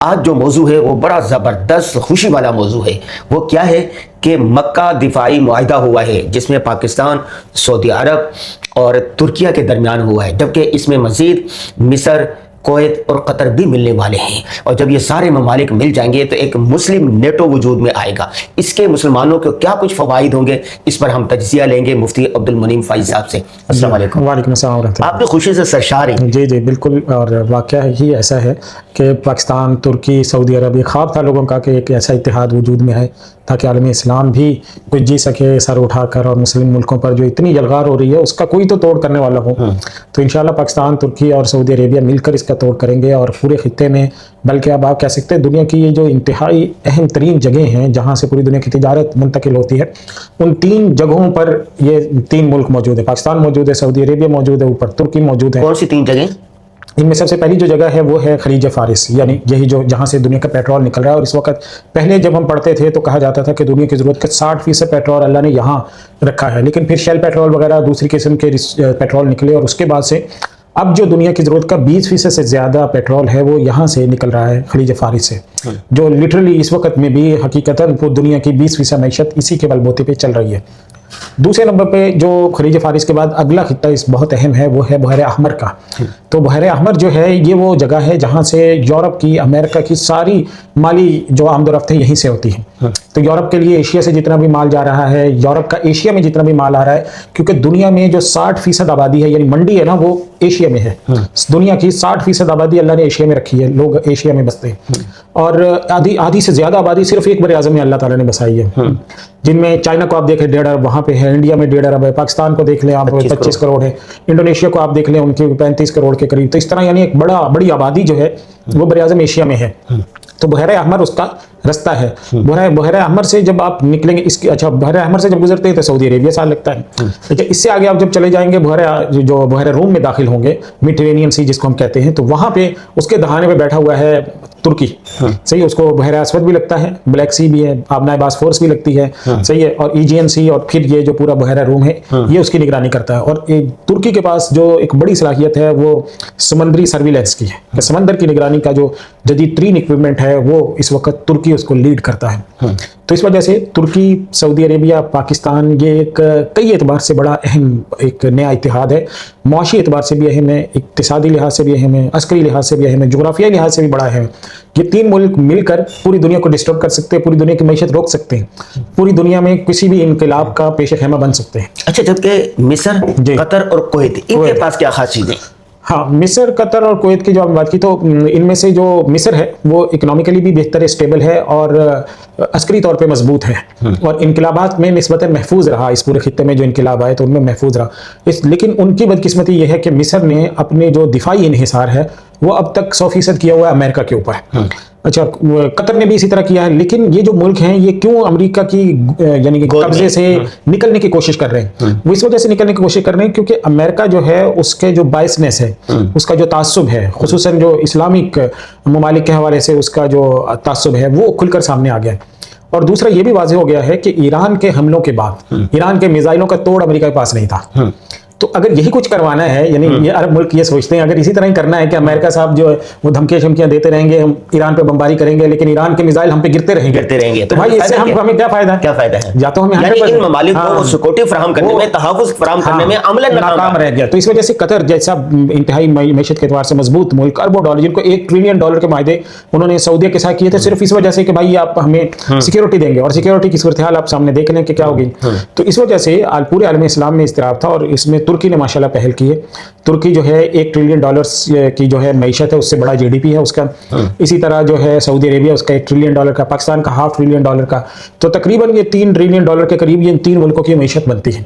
آج جو موضوع ہے وہ بڑا زبردست خوشی والا موضوع ہے. وہ کیا ہے کہ مکہ دفاعی معاہدہ ہوا ہے جس میں پاکستان، سعودی عرب اور ترکیہ کے درمیان ہوا ہے، جبکہ اس میں مزید مصر، کویت اور قطر بھی ملنے والے ہیں. اور جب یہ سارے ممالک مل جائیں گے تو ایک مسلم نیٹو وجود میں آئے گا. اس کے مسلمانوں کو کیا کچھ فوائد ہوں گے، اس پر ہم تجزیہ لیں گے مفتی عبد المنعم فائز صاحب سے. السلام علیکم. وعلیکم السلام ورحمۃ اللہ. آپ نے خوشی سے سرشار ہیں. جی بالکل. اور واقعہ ہی ایسا ہے کہ پاکستان، ترکی، سعودی عرب، یہ خواب تھا لوگوں کا کہ ایک ایسا اتحاد وجود میں ہے تاکہ عالم اسلام بھی کچھ جی سکے سر اٹھا کر، اور مسلم ملکوں پر جو اتنی یلغار ہو رہی ہے اس کا کوئی تو توڑ کرنے والا ہو. تو انشاءاللہ پاکستان، ترکی اور سعودی عربیہ مل کر اس کا توڑ کریں گے. اور پورے خطے میں، بلکہ اب آپ کہہ سکتے ہیں دنیا کی یہ جو انتہائی اہم ترین جگہیں ہیں جہاں سے پوری دنیا کی تجارت منتقل ہوتی ہے، ان 3 جگہوں پر یہ 3 ملک موجود ہے. پاکستان موجود ہے، سعودی عربیہ موجود ہے، اوپر ترکی موجود ہے. کون سی 3 جگہیں؟ ان میں سب سے پہلی جو جگہ ہے وہ ہے خلیج فارس، یعنی یہی جو جہاں سے دنیا کا پیٹرول نکل رہا ہے. اور اس وقت پہلے جب ہم پڑھتے تھے تو کہا جاتا تھا کہ دنیا کی ضرورت کا 60% پیٹرول اللہ نے یہاں رکھا ہے، لیکن پھر شیل پیٹرول وغیرہ دوسری قسم کے پیٹرول نکلے، اور اس کے بعد سے اب جو دنیا کی ضرورت کا 20% سے زیادہ پیٹرول ہے وہ یہاں سے نکل رہا ہے، خلیج فارس سے، جو لٹرلی اس وقت میں بھی حقیقتاً پوری دنیا کی 20% معیشت اسی کے بلبوتے پہ چل رہی ہے. دوسرے نمبر پہ جو خلیج فارس کے بعد اگلا خطہ اس بہت اہم ہے وہ ہے بحیرہ احمر کا. تو بحیرہ احمر جو ہے یہ وہ جگہ ہے جہاں سے یورپ کی، امریکہ کی ساری مالی جو آمد و رفت ہے یہیں سے ہوتی ہے. تو یورپ کے لیے ایشیا سے جتنا بھی مال جا رہا ہے، یورپ کا ایشیا میں جتنا بھی مال آ رہا ہے، کیونکہ دنیا میں جو 60% آبادی ہے، یعنی منڈی ہے نا، وہ ایشیا میں ہے. دنیا کی 60% آبادی اللہ نے ایشیا میں رکھی ہے، لوگ ایشیا میں بستے ہیں. اور آدھی سے زیادہ آبادی صرف ایک بر اعظم میں اللہ تعالیٰ نے بسائی ہے، جن میں چائنا کو آپ دیکھیں 1.5 ارب وہاں پہ ہے، انڈیا میں 1.5 ارب ہے، پاکستان کو دیکھ لیں آپ 25 کروڑ ہے، انڈونیشیا کو آپ دیکھ لیں ان کی 35 کروڑ کے قریب. تو اس طرح یعنی ایک بڑی آبادی جو ہے وہ بر اعظم ایشیا میں ہے. تو بحیرہ احمر اس کا رستہ ہے. بحیرہ احمر سے جب آپ نکلیں گے، بحیرہ احمر سے جب گزرتے ہیں تو سعودی عربیہ سال لگتا ہے. لیکن اس سے آگے آپ جب چلے جائیں گے بحیرہ روم میں داخل ہوں گے، میڈیٹرینین سی جس کو ہم کہتے ہیں، تو وہاں پہ اس کے دہانے پہ بیٹھا ہوا ہے ترکی. صحیح، اس کو بحیرہ اسود بھی لگتا ہے، بلیک سی بھی ہے، آبنائے باسفورس بھی لگتی ہے. صحیح ہے، اور ایجین سی، اور پھر یہ جو پورا بحیرہ روم ہے یہ اس کی نگرانی کرتا ہے. اور ترکی کے پاس جو ایک بڑی صلاحیت ہے وہ سمندری سرویلنس کی ہے، کہ سمندر کی نگرانی کا جو جدید ترین اکوپمنٹ ہے وہ اس وقت ترکی اس کو لیڈ کرتا ہے. تو اس وجہ سے ترکی، سعودی عربیہ، پاکستان یہ ایک کئی اعتبار سے بڑا اہم ایک نیا اتحاد ہے. معاشی اعتبار سے بھی اہم ہے، اقتصادی لحاظ سے بھی اہم ہے، عسکری لحاظ سے بھی اہم ہے، جغرافیائی لحاظ سے بھی بڑا اہم ہے. یہ 3 ملک مل کر پوری دنیا کو ڈسٹرب کر سکتے ہیں، پوری دنیا کی معیشت روک سکتے ہیں، پوری دنیا میں کسی بھی انقلاب کا پیش خیمہ بن سکتے ہیں. اچھا، جبکہ مصر، قطر اور کویت، ان کے پاس کیا خاص چیزیں؟ ہاں، مصر، قطر اور کویت کی جو ہم بات کی تو ان میں سے جو مصر ہے وہ اکنامیکلی بھی بہتر اسٹیبل ہے اور عسکری طور پہ مضبوط ہے، اور انقلابات میں نسبتاً محفوظ رہا. اس پورے خطے میں جو انقلاب آئے تو ان میں محفوظ رہا. لیکن ان کی بدقسمتی یہ ہے کہ مصر نے اپنے جو دفاعی انحصار ہے وہ اب تک 100% کیا ہوا ہے امریکہ کے اوپر. اچھا، قطر نے بھی اسی طرح کیا ہے. لیکن یہ جو ملک ہیں یہ کیوں امریکہ کی یعنی قبضے سے نکلنے کی کوشش کر رہے ہیں؟ وہ اس وجہ سے نکلنے کی کوشش کر رہے ہیں کیونکہ امریکہ جو ہے اس کے جو بائسنس ہے، اس کا جو تعصب ہے، خصوصاً جو اسلامک ممالک کے حوالے سے اس کا جو تعصب ہے وہ کھل کر سامنے آ گیا ہے. اور دوسرا یہ بھی واضح ہو گیا ہے کہ ایران کے حملوں کے بعد ایران کے میزائلوں کا توڑ امریکہ کے پاس نہیں تھا. تو اگر یہی کچھ کروانا ہے، یعنی یہ عرب ملک یہ سوچتے ہیں اگر اسی طرح ہی کرنا ہے کہ امریکہ صاحب جو ہے وہ دھمکیاں شمکیاں دیتے رہیں گے، ہم ایران پہ بمباری کریں گے لیکن ایران کے میزائل ہم پہ گرتے رہیں گے، تو بھائی اس سے ہمیں کیا فائدہ ہے؟ یا تو ہمیں ان ممالک کو سیکورٹی فراہم کرنے میں، تحفظ فراہم کرنے میں عملاً ناکام رہ گیا. تو اس وجہ سے قطر جیسا انتہائی معیشت کے اعتبار سے مضبوط ملک، اربوں ڈالر، جن کو $1 ٹریلین کے معاہدے انہوں نے سعودیہ کے ساتھ کیے تھے صرف اس وجہ سے کہ بھائی آپ ہمیں سیکورٹی دیں گے، اور سیکورٹی کی صورتحال آپ سامنے دیکھ لیں کہ کیا ہوگی. تو اس وجہ سے پورے عالم اسلام میں اضطراب تھا، اور اس میں ترکی نے ماشاءاللہ پہل کی ہے. ترکی جو ہے $1 ٹریلین کی جو ہے معیشت ہے، اس سے بڑا GDP ہے اس کا. اسی طرح جو ہے سعودی عربیہ، اس کا $1 ٹریلین کا، پاکستان کا $0.5 ٹریلین کا. تو تقریباً یہ $3 ٹریلین کے قریب یہ ان 3 ملکوں کی معیشت بنتی ہے.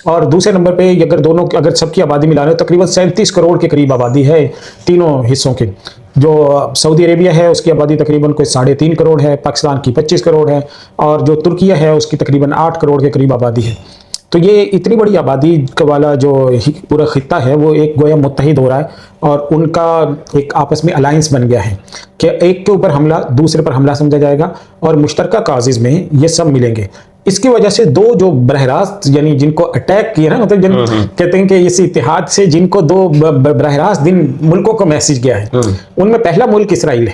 اور دوسرے نمبر پہ اگر سب کی آبادی ملا لیں تو تقریباً 37 کروڑ کے قریب آبادی ہے تینوں حصوں کی. جو سعودی عربیہ ہے اس کی آبادی تقریباً کوئی 3.5 کروڑ ہے، پاکستان کی 25 کروڑ ہے، اور جو ترکیہ ہے اس کی تقریباً 8 کروڑ کے قریب آبادی ہے. تو یہ اتنی بڑی آبادی والا جو پورا خطہ ہے وہ ایک گویا متحد ہو رہا ہے، اور ان کا ایک آپس میں الائنس بن گیا ہے کہ ایک کے اوپر حملہ دوسرے پر حملہ سمجھا جائے گا، اور مشترکہ کازز میں یہ سب ملیں گے. اس کی وجہ سے 2 جو براہ راست یعنی جن کو اٹیک کیا نا، مطلب جن کہتے ہیں کہ اس اتحاد سے جن کو 2 براہ راست جن ملکوں کو میسج گیا ہے، ان میں پہلا ملک اسرائیل ہے.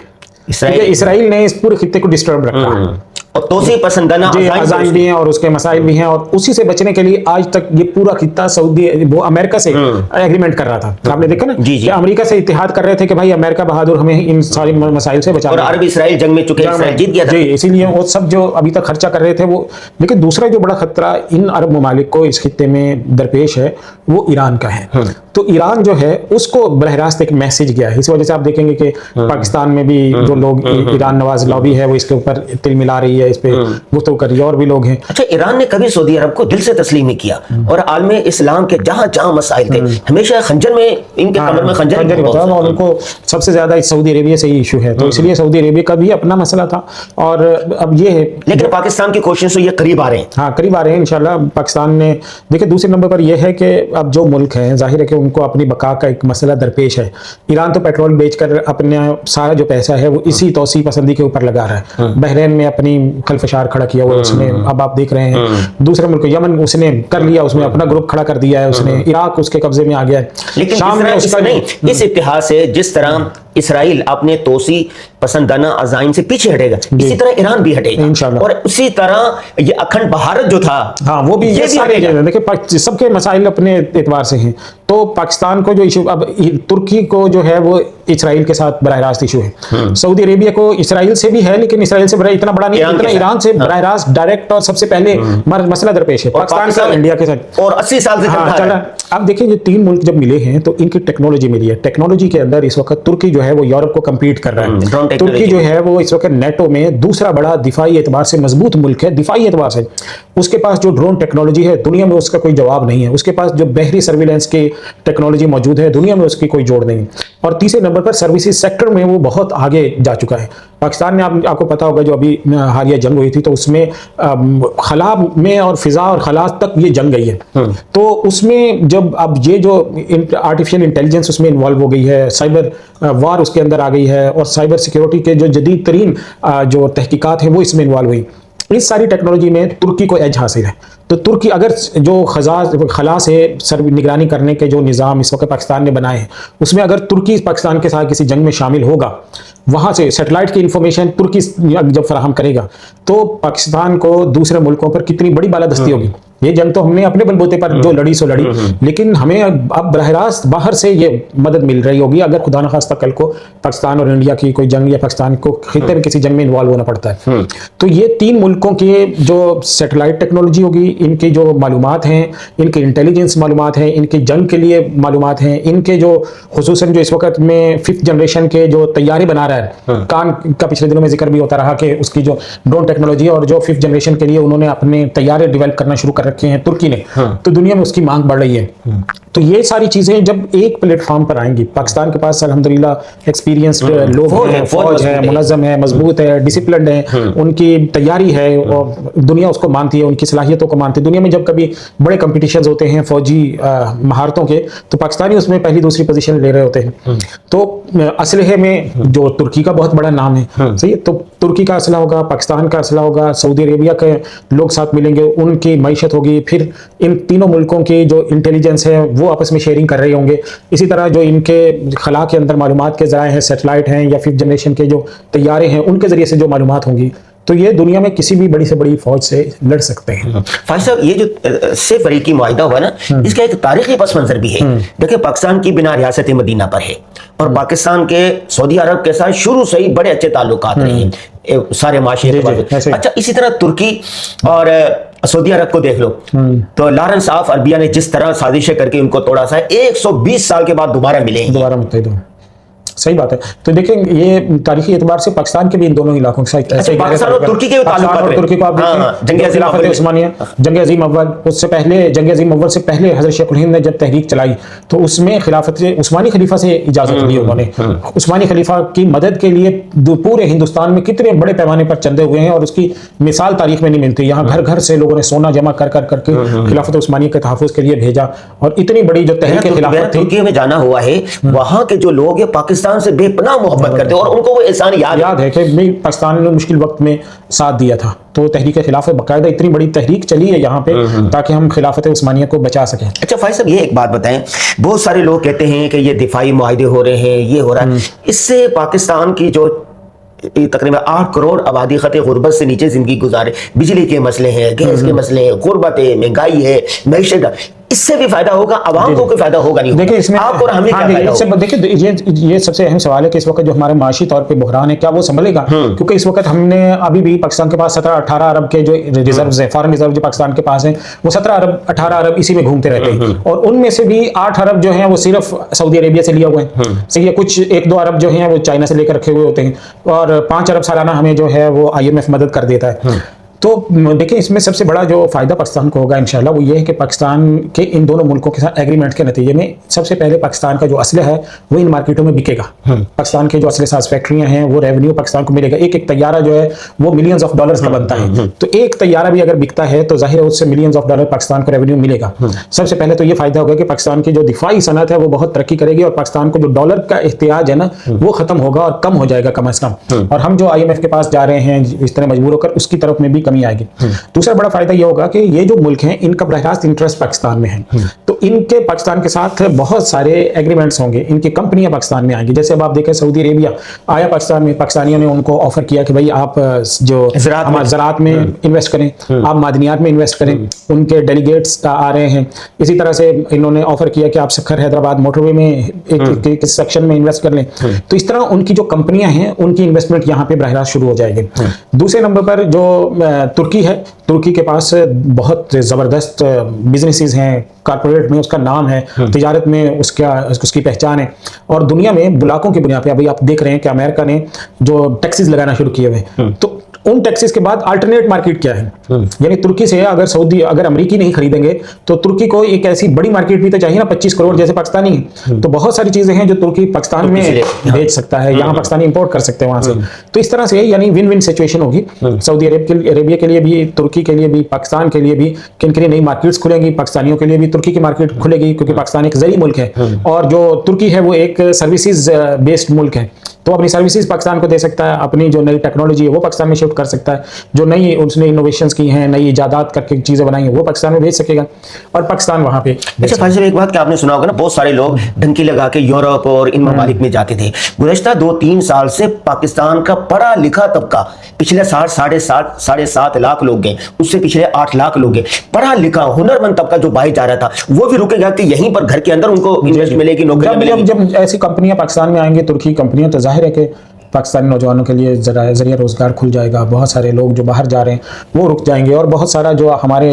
इसराइल ने इस पूरे खित्ते को डिस्टर्ब रखा है और तोसी पसंदाना अज़ाइम भी हैं और उसके मसाइल भी हैं, और उसी से बचने के लिए आज तक ये पूरा खित्ता सऊदी वो अमेरिका से एग्रीमेंट कर रहा था। आपने देखा ना कि अमेरिका से इत्तेहाद कर रहे थे कि भाई अमेरिका बहादुर हमें इन सारी मसाइल से बचा, और अरब इसराइल जंग में चुके, इसराइल जीत गया था जी, इसीलिए वो सब जो अभी तक खर्चा कर रहे थे वो। लेकिन दूसरा जो बड़ा खतरा इन अरब ममालिक को इस खित्ते में दरपेश है वो ईरान का है। तो ईरान जो है उसको बरह रास्त एक मैसेज गया है। इस वजह से आप देखेंगे कि पाकिस्तान में भी जो लोग ईरान नवाज लॉबी है वो इसके ऊपर तिल मिला रही है, इस पे गुफ्तगू कर रही है, और भी लोग हैं। अच्छा, ईरान ने कभी सऊदी अरब को दिल से तस्लीम नहीं किया, और आलम इस्लाम के जहां जहां मसाइल थे हमेशा खंजर में, इनके कमर में खंजर ही होता था, और उनको सबसे ज्यादा सऊदी अरेबिया से ही इशू है, तो इसलिए सऊदी अरेबिया का भी अपना मसला था। और अब ये है, लेकिन पाकिस्तान की कोशिश से ये करीब आ रहे हैं। हाँ, करीब आ रहे हैं इंशाल्लाह। पाकिस्तान ने देखिए, दूसरे नंबर पर यह है कि अब जो मुल्क है जाहिर है कि उनको अपनी बका का एक मसला दरपेश है। ईरान तो पेट्रोल बेचकर अपना सारा जो पैसा है वो इसी तौसी पसंदी के ऊपर लगा रहा है। बहरीन में अपनी खलफशार खड़ा किया हुआ उसने, अब आप देख रहे हैं दूसरे मुल्क यमन उसने कर लिया, उसमें अपना ग्रुप खड़ा कर दिया है उसने, इराक उसके कब्जे में आ गया है। लेकिन शाम में उसका नहीं, इस इतिहाद से जिस तरह इसराइल अपने तोसी पसंदाना अज़ाइम से पीछे हटेगा, इसी तरह ईरान भी हटेगा इंशाल्लाह। और उसी तरह ये अखंड भारत जो था, हाँ, वो भी ये सारे देखिए सबके मसाइल अपने एतबार से हैं। तो पाकिस्तान को जो इशू, अब तुर्की को जो है वो इसराइल के साथ बराह रास्त इशू है। सऊदी अरेबिया को इसराइल से भी है, लेकिन इसराइल से इतना बड़ा नहीं है जितना ईरान से बराह रास्त डायरेक्ट और सबसे पहले मसला दरपेश है पाकिस्तान का इंडिया के साथ, और 80 साल से चल रहा है। अब देखिए, ये तीन मुल्क जब मिले हैं तो इनकी टेक्नोलॉजी मिली है। टेक्नोलॉजी के अंदर इस वक्त तुर्की जो है वो यूरोप को कम्पीट कर रहा है। तुर्की जो है वो इस वक्त नेटो में दूसरा बड़ा दिफाई एतबार से मजबूत मुल्क है। दिफाई एतबार से उसके पास जो ड्रोन टेक्नोलॉजी है दुनिया में उसका कोई जवाब नहीं है। उसके पास जो बहरी सर्विलेंस की टेक्नोलॉजी मौजूद है दुनिया में उसकी कोई जोड़ नहीं। और तीसरे नंबर पर सर्विसेज सेक्टर में वो बहुत आगे जा चुका है। पाकिस्तान में आपको पता होगा जो अभी हालिया जंग हुई थी तो उसमें खला में और फिजा और खला तक ये जंग गई है। तो उसमें जब अब ये जो आर्टिफिशियल इंटेलिजेंस उसमें इन्वॉल्व हो गई है, साइबर वार उसके अंदर आ गई है, और साइबर सिक्योरिटी के जो जदीद तरीन जो तहकीकात हैं वो इसमें इन्वॉल्व हुई। इस सारी टेक्नोलॉजी में तुर्की को एज हासिल है। तो तुर्की अगर जो खला से सर्व निगरानी करने के जो निज़ाम इस वक्त पाकिस्तान ने बनाए हैं उसमें अगर तुर्की पाकिस्तान के साथ किसी जंग में शामिल होगा, वहाँ से सैटेलाइट की इंफॉर्मेशन तुर्की जब फराहम करेगा तो पाकिस्तान को दूसरे मुल्कों पर कितनी बड़ी बालादस्ती होगी। ये जंग तो हमने अपने बलबूते पर जो लड़ी सो लड़ी, लेकिन हमें अब बरह रास्त बाहर से ये मदद मिल रही होगी अगर खुदा न खास्ता कल को पाकिस्तान और इंडिया की कोई जंग या पाकिस्तान को खित्ते में किसी जंग में इन्वॉल्व होना पड़ता है। तो ये तीन मुल्कों के जो सैटेलाइट टेक्नोलॉजी होगी, इनकी जो मालूमात हैं, इनके इंटेलिजेंस मालूमात हैं, इनके जंग के लिए मालूमात हैं, इनके जो खुसूसन जो इस वक्त में 5th जनरेशन के जो तैयारी बना रहा है, कान का पिछले दिनों में जिक्र भी होता रहा कि उसकी जो ड्रोन टेक्नोलॉजी और जो 5th जनरेशन के लिए उन्होंने अपने तैयारी डेवलप करना शुरू कर रखे हैं तुर्की ने, तो दुनिया में उसकी मांग बढ़ रही है। तो ये सारी चीजें जब एक प्लेटफॉर्म पर आएंगी, पाकिस्तान के पास अल्हम्दुलिल्लाह एक्सपीरियंस्ड लोग हैं, फौज है, मुनज़्ज़म है, मजबूत है, डिसिप्लिन्ड है, उनकी तैयारी है और दुनिया उसको मानती है, उनकी सलाहियतों को मानती है। दुनिया में जब कभी बड़े कंपटीशंस होते हैं फौजी महारतों के तो पाकिस्तानी उसमें पहली दूसरी पोजीशन ले रहे होते हैं। तो असलहे में जो तुर्की का बहुत बड़ा नाम है, सही है, तो तुर्की का असला होगा, पाकिस्तान का असला होगा, सऊदी अरेबिया के लोग साथ मिलेंगे, उनकी मईशत होगी, फिर इन तीनों मुल्कों की जो इंटेलिजेंस है वो आपस में शेयरिंग कर रहे होंगे। इसी तरह जो इनके खला के अंदर मालूमात के ज़राए हैं, सैटेलाइट हैं या 5th जनरेशन के जो तैयारे हैं, उनके ज़रिए से जो मालूमात होंगी तो ये दुनिया में किसी भी बड़ी से बड़ी फौज से लड़ सकते हैं। फाइज साहब, ये जो से फरीकी मुआहिदा हुआ ना, इसका एक तारीखी पस मंजर भी है। देखिए, पाकिस्तान की बिना रियासत मदीना पर है और पाकिस्तान के सऊदी अरब के साथ शुरू से ही बड़े अच्छे ताल्लुकात रहे हैं सारे माशरे। अच्छा, इसी तरह तुर्की और सऊदी अरब को देख लो, तो लॉरेंस ऑफ अरबिया ने जिस तरह साजिशें करके उनको तोड़ा सा, 120 साल के बाद दोबारा मिले, दोबारा मुत्तहिद हो। सही बात है। तो देखें, ये तारीखी एतबार से पाकिस्तान के भी इन दोनों इलाकों के साथ पाकिस्तान और तुर्की के तुर्की को आप जंग खिलाफत उस्मानिया, जंग अजीम अव्वल, उससे पहले जंग अजीम अव्वल से पहले हजरत शेख उल हिंद ने जब तहरीक चलाई तो उसमें खिलाफत उस्मानी खलीफा से इजाजत ली उन्होंने। उस्मानी खलीफा की मदद के लिए पूरे हिंदुस्तान में कितने बड़े पैमाने पर चंदे हुए हैं और उसकी मिसाल तारीख में नहीं मिलती। यहाँ घर घर से लोगों ने सोना जमा कर करके खिलाफत उस्मानिया के तहफ़्फ़ुज़ के लिए भेजा और इतनी बड़ी जो तहरीक खिलाफत थी। तुर्की में जाना हुआ है, वहाँ के जो लोग हैं पाकिस्तान से बेपनाह मोहब्बत करते हैं और उनको वो एहसान याद है कि भाई पाकिस्तान ने मुश्किल वक्त में साथ दिया था। तो तहरीक खिलाफत बाकायदा इतनी बड़ी तहरीक चली है यहाँ पे ताकि हम खिलाफत उस्मानिया को बचा सकें। अच्छा फाइज साहब, ये एक बात बताएं, बहुत सारे लोग कहते हैं कि ये दिफाई मुआहिदे हो रहे हैं, ये हो रहा है, इससे पाकिस्तान की जो तकरीबन 8 करोड़ आबादी खत गुर्बत से नीचे जिंदगी गुजारे, बिजली के मसले हैं, गैस के मसले हैं, गुर्बत है, महंगाई है, मैशत, इससे भी फायदा होगा, आवाम को कोई फायदा होगा नहीं? देखिए इसमें आपको और हमें क्या फायदा होगा? देखिए ये सबसे अहम सवाल है कि इस वक्त जो हमारे माशी तौर पे बहरान है क्या वो संभलेगा? क्योंकि इस वक्त हमने अभी भी पाकिस्तान के पास 17-18 अरब के जो रिजर्व्स है, फॉरेन रिजर्व जो पाकिस्तान के पास है, वो 17 अरब 18 अरब इसी में घूमते रहते हैं, और उनमें से भी 8 अरब जो है वो सिर्फ सऊदी अरेबिया से लिया हुआ है, सही है। कुछ 1-2 अरब जो है वो चाइना से लेकर रखे हुए होते हैं, और 5 अरब सालाना हमें जो है वो IMF मदद कर देता है। तो देखिए इसमें सबसे बड़ा जो फायदा पाकिस्तान को होगा इंशाल्लाह वो ये है कि पाकिस्तान के इन दोनों मुल्कों के साथ एग्रीमेंट के नतीजे में सबसे पहले पाकिस्तान का जो असला है वो इन मार्केटों में बिकेगा। पाकिस्तान के जो असले साज फैक्ट्रियां हैं वो रेवेन्यू पाकिस्तान को मिलेगा। एक तैयारा जो है वो मिलियंस ऑफ डॉलर्स का बनता है, तो एक तैयारा भी अगर बिकता है तो जाहिर है उससे मिलियंस ऑफ डॉलर पाकिस्तान को रेवेन्यू मिलेगा। सबसे पहले तो ये फायदा होगा कि पाकिस्तान की जो दिफाई सनत है वो बहुत तरक्की करेगी, और पाकिस्तान को जो डॉलर का एहतियाज है ना वो खत्म होगा और कम हो जाएगा कम अज कम, और हम जो IMF के पास जा रहे हैं इस तरह मजबूर होकर उसकी तरफ में भी कमी आएगी। दूसरा बड़ा फायदा ये होगा कि ये जो मुल्क हैं इनका बरह रास्त इंटरेस्ट पाकिस्तान में है, तो इनके पाकिस्तान के साथ बहुत सारे एग्रीमेंट्स होंगे, इनकी कंपनियां पाकिस्तान में आएंगी। जैसे अब आप देखें सऊदी अरेबिया आया पाकिस्तान में, पाकिस्तानियों ने उनको ऑफर किया कि भाई आप जो ज़राअत में इन्वेस्ट करें, आप मादनियात में इन्वेस्ट करें, उनके डेलीगेट्स आ रहे हैं। इसी तरह से इन्होंने ऑफर किया कि आप सखर हैदराबाद मोटरवे में एक सेक्शन में इन्वेस्ट कर लें। तो इस तरह उनकी जो कंपनियां हैं उनकी इन्वेस्टमेंट यहाँ पे बरह रास्त शुरू हो जाएगी। दूसरे नंबर पर जो तुर्की है, तुर्की के पास बहुत ज़बरदस्त बिजनेसेस हैं, कॉर्पोरेट में उसका नाम है, तिजारत में उसकी पहचान है, और दुनिया में ब्लॉकों की बुनियाद पे अभी आप देख रहे हैं कि अमेरिका ने जो टैक्सेस लगाना शुरू किए हुए, तो उन टैक्सेस के बाद अल्टरनेट मार्केट क्या है, यानी तुर्की से अगर अमेरिकी नहीं खरीदेंगे तो तुर्की को एक ऐसी बड़ी मार्केट भी तो चाहिए ना, 25 करोड़ जैसे पाकिस्तानी है, तो बहुत सारी चीजें हैं जो तुर्की पाकिस्तान में बेच सकता है, यहाँ पाकिस्तानी इंपोर्ट कर सकते हैं वहां से। तो इस तरह से यानी विन विन सिचुएशन होगी सऊदी अरेबिया के लिए भी, तुर्की के लिए भी, पाकिस्तान के लिए भी, कि इनके लिए नई मार्केट्स खुलेंगी, पाकिस्तानियों के लिए भी तुर्की की मार्केट खुलेगी, क्योंकि पाकिस्तान एक ज़री मुल्क है और जो तुर्की है वो एक सर्विसेज बेस्ड मुल्क है, तो अपनी सर्विसेज पाकिस्तान को दे सकता है, अपनी जो नई टेक्नोलॉजी है वो पाकिस्तान में शिफ्ट कर सकता है, जो नई उसने इनोवेशंस की हैं, नई इजादात करके चीजें बनाई हैं वो पाकिस्तान में भेज सकेगा, और पाकिस्तान वहां पे। अच्छा फाजिल साहब, एक बात कि आपने सुना होगा ना, बहुत सारे लोग डंकी लगा के यूरोप और इन ममालिक में जाते थे। गुज़श्ता 2-3 साल से पाकिस्तान का पढ़ा लिखा तबका, पिछले साल 7.5 लाख लोग गए, उससे पिछले 8 लाख लोग गए, पढ़ा लिखा हुनरमंद तबका जो बाहर जा रहा था वो भी रुकेगा कि यहीं पर घर के अंदर उनको इन्वेस्ट मिलेगी, नौकरी मिलेगी? जब ऐसी कंपनियां पाकिस्तान में आएंगी, तुर्की कंपनियां, तो जाहिर है कि पाकिस्तानी नौजवानों के लिए जरिया रोज़गार खुल जाएगा। बहुत सारे लोग जो बाहर जा रहे हैं वो रुक जाएंगे, और बहुत सारा जो हमारे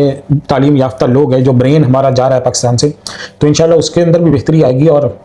तालीम याफ्ता लोग हैं, जो ब्रेन हमारा जा रहा है पाकिस्तान से, तो इंशाल्लाह उसके अंदर भी बेहतरी आएगी। और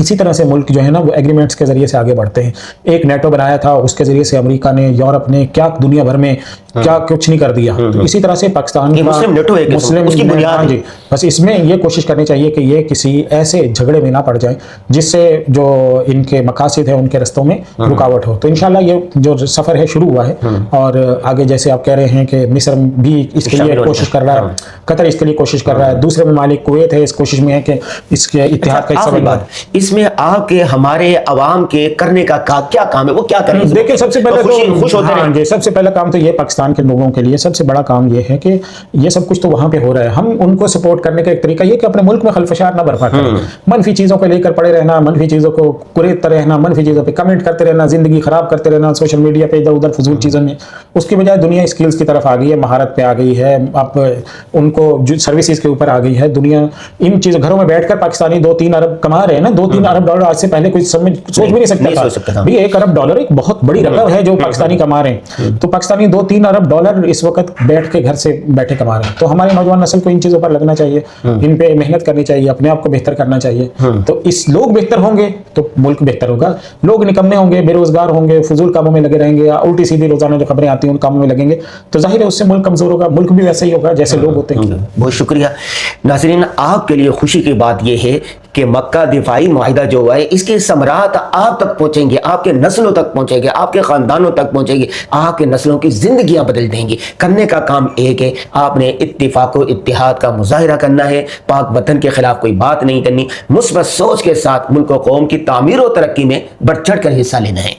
इसी तरह से मुल्क जो है ना वो एग्रीमेंट्स के जरिए से आगे बढ़ते हैं। एक नेटो बनाया था, उसके जरिए से अमेरिका ने, यूरोप ने क्या दुनिया भर में क्या कुछ नहीं कर दिया, तो इसी तरह से पाकिस्तान का मुस्लिम उसकी बुनियाद जी, बस इसमें ये कोशिश करनी चाहिए कि ये किसी ऐसे झगड़े में ना पड़ जाए जिससे जो इनके मकासद है उनके रस्तों में रुकावट हो। तो इंशाल्लाह ये जो सफ़र है शुरू हुआ है, और आगे जैसे आप कह रहे हैं कि मिस्र भी इसके लिए कोशिश कर रहा है, कतर इसके लिए कोशिश कर रहा है, दूसरे ममालिक कुवैत है इस कोशिश में है कि इसके इत्तेहाद का हिस्सा बने। इसमें आके हमारे अवाम के करने का क्या काम है, वो क्या करें? देखिए सबसे पहले तो खुश होते हैं। सबसे पहला काम तो ये पाकिस्तान के लोगों के लिए सबसे बड़ा काम ये है कि ये सब कुछ तो वहां पे हो रहा है, हम उनको सपोर्ट करने का एक तरीका ये कि अपने मुल्क में खलफशार ना बर्पा करें, मनफी चीजों को लेकर पड़े रहना, मनफी चीजों को कुरेदते रहना, मनफी चीजों पे कमेंट करते रहना, जिंदगी खराब करते रहना सोशल मीडिया पे इधर उधर फजूल चीजों में। उसकी बजाय दुनिया स्किल्स की तरफ आ गई है, महारत पे आ गई है, अब उनको सर्विसेज के ऊपर आ गई है दुनिया। इन चीजों घरों में बैठकर पाकिस्तानी 2-3 अरब कमा रहे हैं ना, 2-3 अरब डॉलर आज से पहले कोई सोच भी नहीं सकता था। 1 अरब डॉलर एक बहुत बड़ी रकम है जो पाकिस्तानी कमा रहे हैं, तो पाकिस्तानी 2-3 अरब डॉलर इस वक्त बैठ के घर से बैठे कमा रहे हैं। तो हमारी नौजवान नस्ल को इन चीजों पर लगना चाहिए, इन पे मेहनत करनी चाहिए, अपने आप को बेहतर करना चाहिए। तो इस लोग बेहतर होंगे तो मुल्क बेहतर होगा, लोग निकम्मे होंगे, बेरोजगार होंगे, फजूल कामों में लगे रहेंगे, या उल्टी सीधी रोजाना जो खबरें आती हैं उन कामों में लगेंगे, तो जाहिर है उससे मुल्क कमजोर होगा, मुल्क भी वैसे ही होगा जैसे लोग होते हैं। बहुत शुक्रिया नाज़रीन, आपके लिए खुशी की बात यह है कि मक्का दिफाई मुआहिदा जो है इसके समरात आप तक पहुंचेंगे, आपके नस्लों तक पहुंचेंगे, आपके खानदानों तक पहुंचेंगे, आपके नस्लों की जिंदगियां बदल देंगी। करने का काम एक है, आपने इत्तिफाक व इत्तिहाद का मुजाहिरा करना है, पाक वतन के खिलाफ कोई बात नहीं करनी, मुस्बत सोच के साथ मुल्क व कौम की तामीर और तरक्की में बढ़ चढ़ कर हिस्सा लेना है।